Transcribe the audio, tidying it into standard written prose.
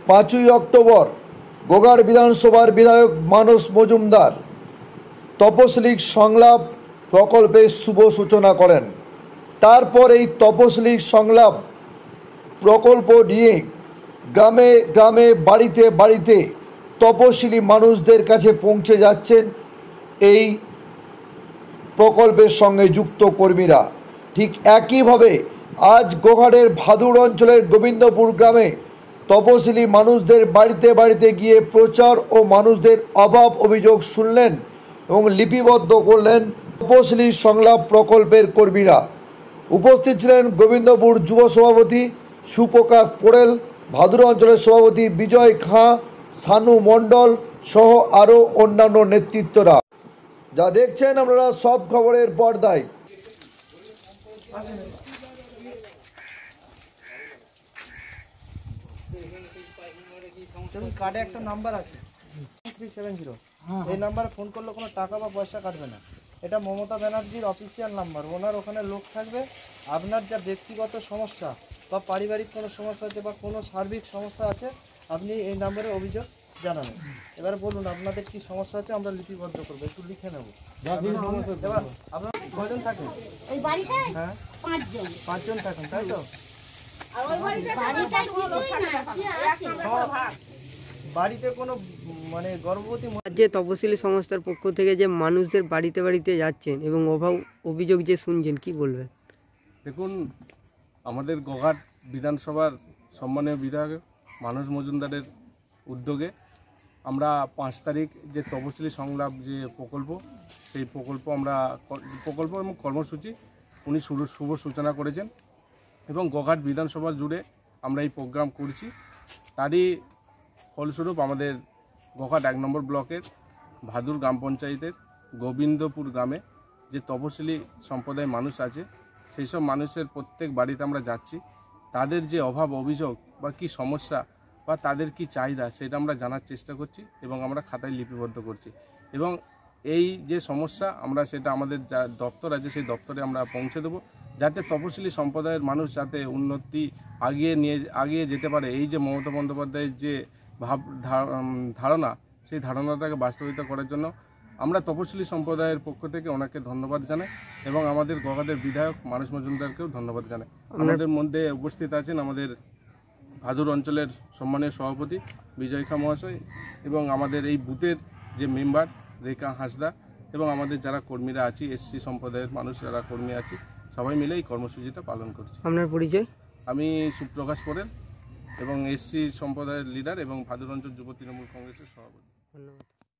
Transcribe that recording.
5ই October Goghat বিধানসভার বিধায়ক মানস মজুমদার তপশিলি সংলাপ প্রকল্পের শুভ সূচনা করেন। তারপর এই তপশিলি সংলাপ প্রকল্প নিয়ে গ্রামে গ্রামে বাড়িতে বাড়িতে তপশিলি মানুষদের কাছে পৌঁছে যাচ্ছেন এই প্রকল্পের সঙ্গে যুক্ত কর্মীরা। ঠিক একইভাবে আজ গোঘাটের ভাদুর অঞ্চলের গোবিন্দপুর গ্রামে তপশিলি মানুষদের বাড়িতে বাড়িতে গিয়ে প্রচার ও মানুষদের অভাব অভিযোগ শুনলেন এবং লিপিবদ্ধ করলেন তপশিলি সংলাপ প্রকল্পের কর্মীরা। উপস্থিত ছিলেন গোবিন্দপুর যুব সভাপতি সুপ্রকাশ পোড়েল, ভাদুর অঞ্চলের সভাপতি বিজয় খাঁ, সানু মণ্ডল সহ আরও অন্যান্য নেতৃত্বরা। যা দেখছেন আপনারা সব খবরের পর্দায়। কার্ডে একটা নাম্বার আছে 370, এই নাম্বারে ফোন করলে কোনো টাকা বা পয়সা কাটবে না। এটা মমতা ব্যানার্জির অফিসিয়াল নাম্বার। ওনার ওখানে লোক থাকবে। আপনার যা ব্যক্তিগত সমস্যা বা পারিবারিক কোনো সমস্যা আছে বা কোনো সার্বিক সমস্যা আছে, আপনি এই নাম্বারে অভিযোগ জানাবেন। এবার বলুন আপনাদের কি সমস্যা আছে, আমরা লিপিবদ্ধ করবো, একটু লিখে নেব। এবার আপনার কজন থাকেন? হ্যাঁ, 5 জন থাকেন, তাই তো? বাড়িতে কোনো মানে গর্ভবতী যে তপশিলি সংস্থার পক্ষ থেকে যে মানুষদের বাড়িতে বাড়িতে যাচ্ছেন এবং অভিযোগ যে শুনছেন, কি বলবেন? দেখুন, আমাদের গোঘাট বিধানসভার সম্মানীয় বিধায়ক মানস মজুমদারের উদ্যোগে আমরা 5 তারিখ যে তপশিলি সংলাপ যে প্রকল্প, সেই প্রকল্প এবং কর্মসূচি উনি শুভ সূচনা করেছেন এবং গোঘাট বিধানসভা জুড়ে আমরা এই প্রোগ্রাম করছি। তারই ফলস্বরূপ আমাদের গোঘাট 1 নম্বর ব্লকের ভাদুর গ্রাম পঞ্চায়েতের গোবিন্দপুর গ্রামে যে তপশিলি সম্প্রদায়ের মানুষ আছে, সেই সব মানুষের প্রত্যেক বাড়িতে আমরা যাচ্ছি। তাদের যে অভাব অভিযোগ বা কি সমস্যা বা তাদের কি চাহিদা, সেটা আমরা জানার চেষ্টা করছি এবং আমরা খাতায় লিপিবদ্ধ করছি। এবং এই যে সমস্যা আমরা সেটা আমাদের যা দপ্তর আছে সেই দপ্তরে আমরা পৌঁছে দেবো, যাতে তপশিলি সম্প্রদায়ের মানুষ যাতে উন্নতি আগিয়ে যেতে পারে। এই যে মমতা বন্দ্যোপাধ্যায়ের যে ধারণা, সেই ধারণাটাকে বাস্তবায়িত করার জন্য আমরা তপশিলি সম্প্রদায়ের পক্ষ থেকে ওনাকে ধন্যবাদ জানাই এবং আমাদের গোঘাটের বিধায়ক মানস মজুমদারকেও ধন্যবাদ জানাই। আমাদের মধ্যে উপস্থিত আছেন আমাদের ভাদুর অঞ্চলের সম্মানীয় সভাপতি বিজয় খাঁ মহাশয় এবং আমাদের এই বুথের যে মেম্বার রেখা হাঁসদা এবং আমাদের যারা কর্মীরা আছি, এসসি সম্প্রদায়ের মানুষ যারা কর্মী আছি, সবাই মিলে এই কর্মসূচিটা পালন করছি। আপনার পরিচয়? আমি সুপ্রকাশ পোড়েল এবং এসসি সম্প্রদায়ের লিডার এবং ভাদুর অঞ্চল যুব তৃণমূল কংগ্রেসের সভাপতি। ধন্যবাদ।